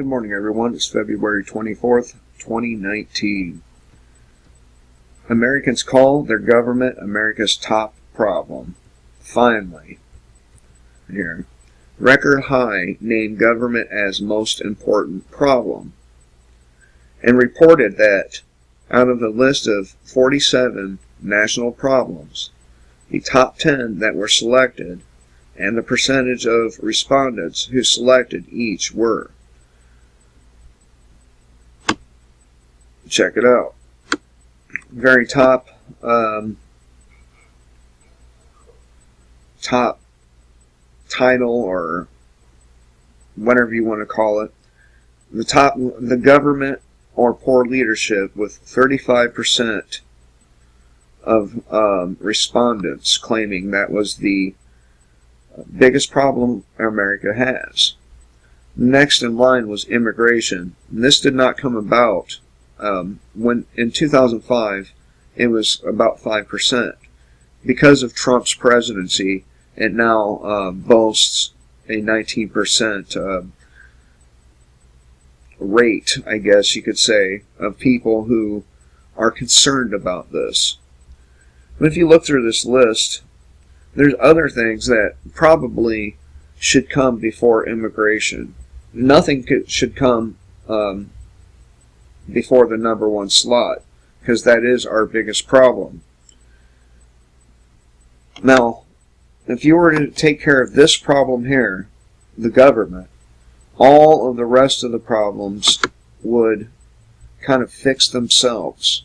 Good morning, everyone. It's February 24th, 2019. Americans call their government America's top problem. Finally. Here. Record high named government as most important problem. And reported that out of the list of 47 national problems, the top 10 that were selected and the percentage of respondents who selected each were. Check it out. Very top title, or whatever you want to call it. The government or poor leadership, with 35% of respondents claiming that was the biggest problem America has. Next in line was immigration. And this did not come about when in 2005 it was about 5%. Because of Trump's presidency, it now boasts a 19% rate, I guess you could say, of people who are concerned about this. But if you look through this list, there's other things that probably should come before immigration. Nothing should come before the number one slot, because that is our biggest problem. Now, if you were to take care of this problem here, the government, all of the rest of the problems would kind of fix themselves.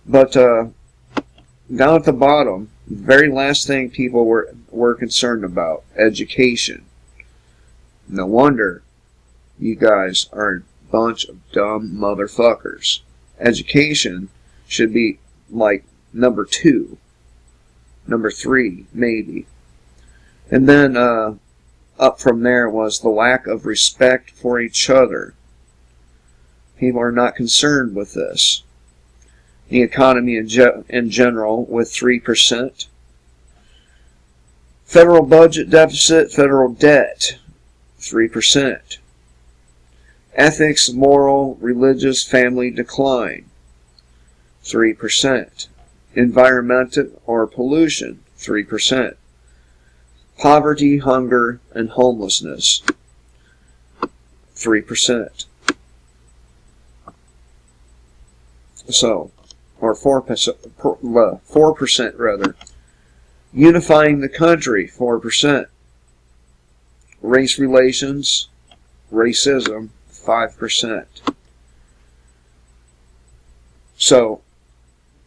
But down at the bottom, the very last thing people were concerned about, education. No wonder you guys are a bunch of dumb motherfuckers. Education should be like number 2, number 3, maybe. And then up from there was the lack of respect for each other. People are not concerned with this. The economy in general, with 3%. Federal budget deficit, federal debt, 3%. Ethics, moral, religious, family decline, 3%. Environmental or pollution, 3%. Poverty, hunger, and homelessness, 3%. So, or 4% rather. Unifying the country, 4%. Race relations, racism, 5%. So,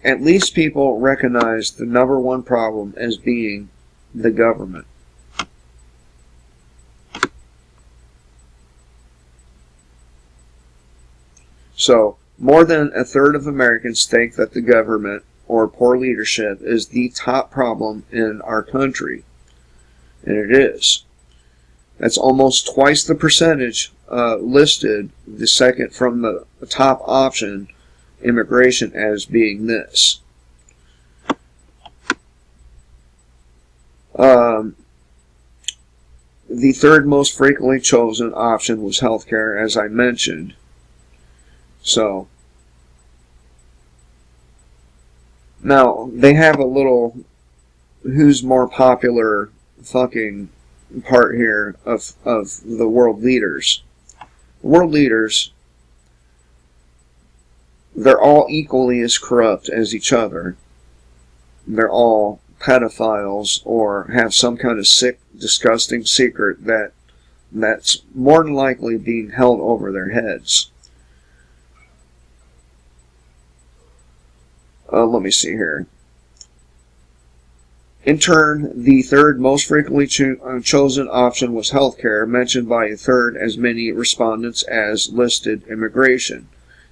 at least people recognize the number one problem as being the government. So, more than a third of Americans think that the government or poor leadership is the top problem in our country. And it is. That's almost twice the percentage listed, the second from the top option, immigration, as being this. The third most frequently chosen option was healthcare, as I mentioned. So, now, they have a little who's more popular fucking part here of the world leaders. World leaders, they're all equally as corrupt as each other. They're all pedophiles or have some kind of sick, disgusting secret that's more than likely being held over their heads. Let me see here. In turn, the third most frequently chosen option was healthcare, mentioned by a third as many respondents as listed immigration.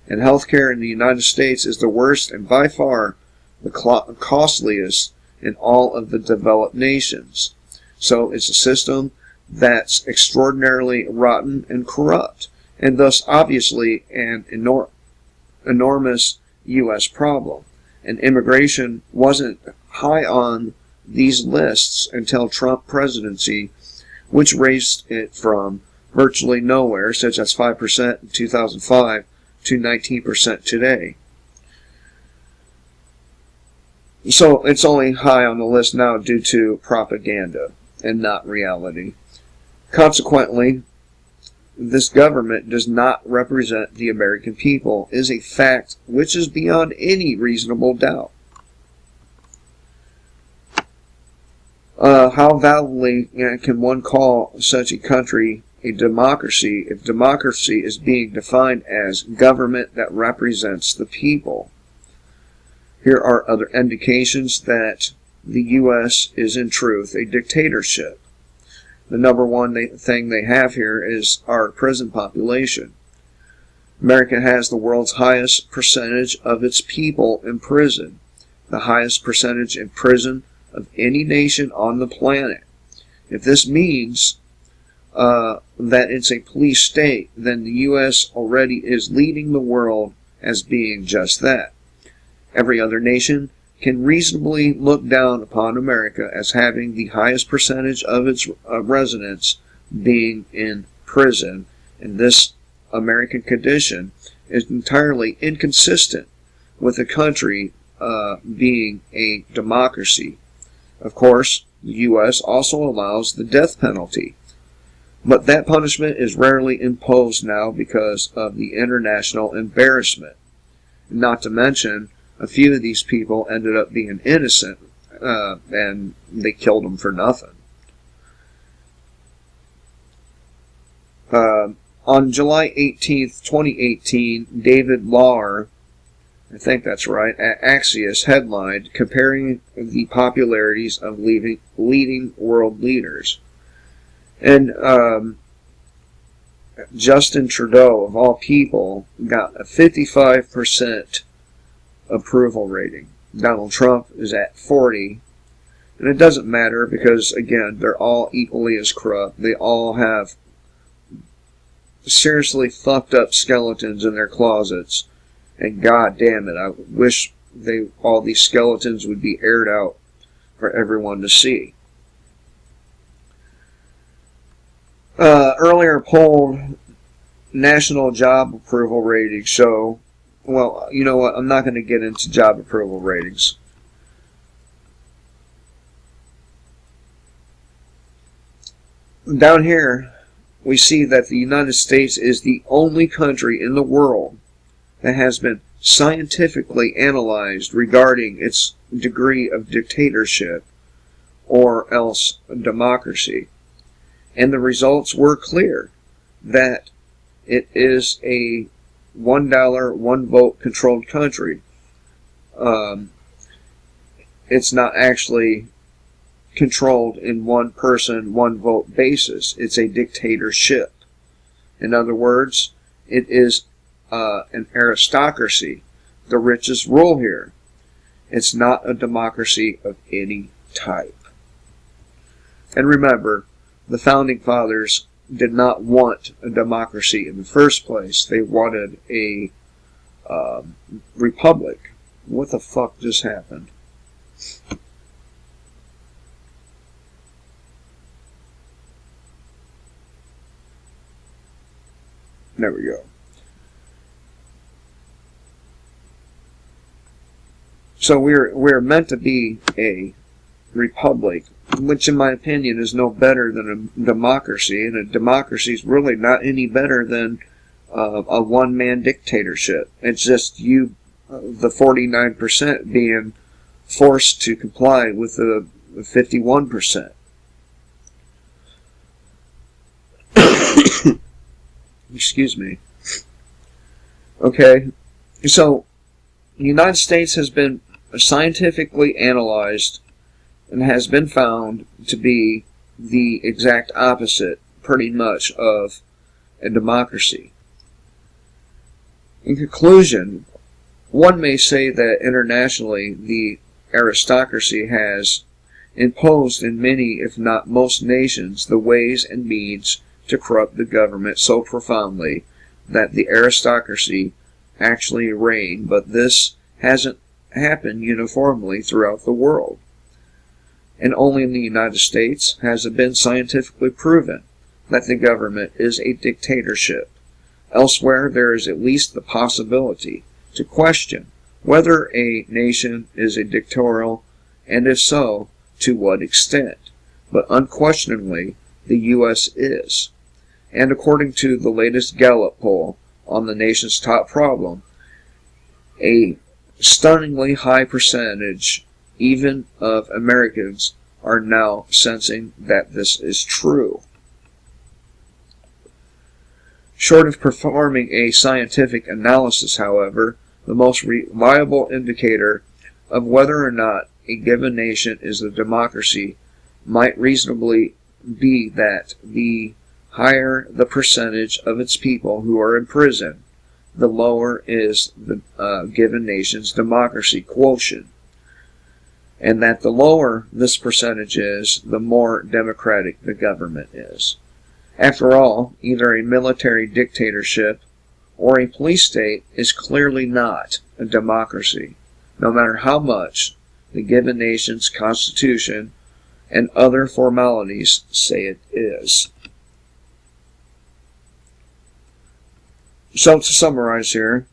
And healthcare in the United States is the worst and by far the costliest in all of the developed nations. So it's a system that's extraordinarily rotten and corrupt, and thus obviously an enormous U.S. problem. And immigration wasn't high on these lists until Trump presidency, which raised it from virtually nowhere, such as 5% in 2005 to 19% today. So it's only high on the list now due to propaganda and not reality. Consequently, this government does not represent the American people is a fact which is beyond any reasonable doubt. How validly can one call such a country a democracy if democracy is being defined as government that represents the people? Here are other indications that the U.S. is in truth a dictatorship. The number one thing they have here is our prison population. America has the world's highest percentage of its people in prison, the highest percentage in prison of any nation on the planet. If this means that it's a police state, then the U.S. already is leading the world as being just that. Every other nation can reasonably look down upon America as having the highest percentage of its residents being in prison, and this American condition is entirely inconsistent with the country being a democracy. Of course, the U.S. also allows the death penalty, but that punishment is rarely imposed now because of the international embarrassment. Not to mention, a few of these people ended up being innocent, and they killed them for nothing. On July 18th, 2018, David Lauer, I think that's right, at Axios headlined, comparing the popularities of leading world leaders. And Justin Trudeau, of all people, got a 55% approval rating. Donald Trump is at 40, and it doesn't matter because, again, they're all equally as corrupt. They all have seriously fucked up skeletons in their closets, and god damn it, I wish all these skeletons would be aired out for everyone to see. Earlier polled national job approval ratings show, well, you know what, I'm not going to get into job approval ratings. Down here, we see that the United States is the only country in the world that has been scientifically analyzed regarding its degree of dictatorship or else democracy. And the results were clear that it is a $1, one vote controlled country. It's not actually controlled in one person, one vote basis. It's a dictatorship. In other words, it is an aristocracy. The richest rule here. It's not a democracy of any type. And remember, the Founding Fathers did not want a democracy in the first place. They wanted a republic. What the fuck just happened? There we go. So we're meant to be a republic, which in my opinion is no better than a democracy, and a democracy is really not any better than a one-man dictatorship. It's just you, the 49%, being forced to comply with the 51%. Excuse me. Okay, so the United States has been scientifically analyzed and has been found to be the exact opposite, pretty much, of a democracy. In conclusion, one may say that internationally the aristocracy has imposed in many, if not most nations, the ways and means to corrupt the government so profoundly that the aristocracy actually reign, but this hasn't happened uniformly throughout the world. And only in the United States has it been scientifically proven that the government is a dictatorship. Elsewhere, there is at least the possibility to question whether a nation is a dictatorial, and if so, to what extent. But unquestionably, the U.S. is. And according to the latest Gallup poll on the nation's top problem, a stunningly high percentage, even of Americans, are now sensing that this is true. Short of performing a scientific analysis, however, the most reliable indicator of whether or not a given nation is a democracy might reasonably be that the higher the percentage of its people who are in prison, the lower is the given nation's democracy quotient, and that the lower this percentage is, the more democratic the government is. After all, either a military dictatorship or a police state is clearly not a democracy, no matter how much the given nation's constitution and other formalities say it is. So to summarize here,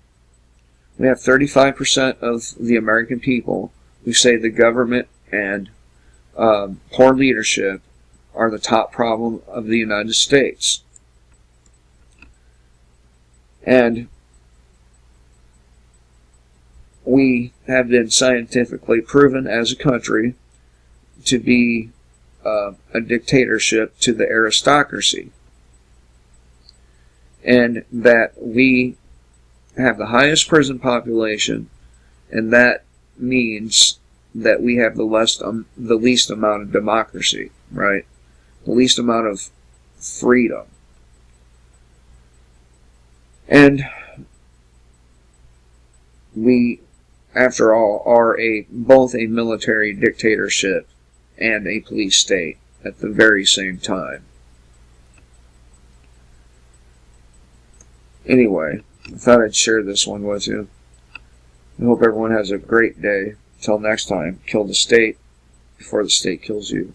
we have 35% of the American people who say the government and poor leadership are the top problem of the United States. And we have been scientifically proven as a country to be a dictatorship to the aristocracy. And that we have the highest prison population, and that means that we have the least amount of democracy, right? The least amount of freedom. And we, after all, are both a military dictatorship and a police state at the very same time. Anyway, I thought I'd share this one with you. I hope everyone has a great day. Until next time, kill the state before the state kills you.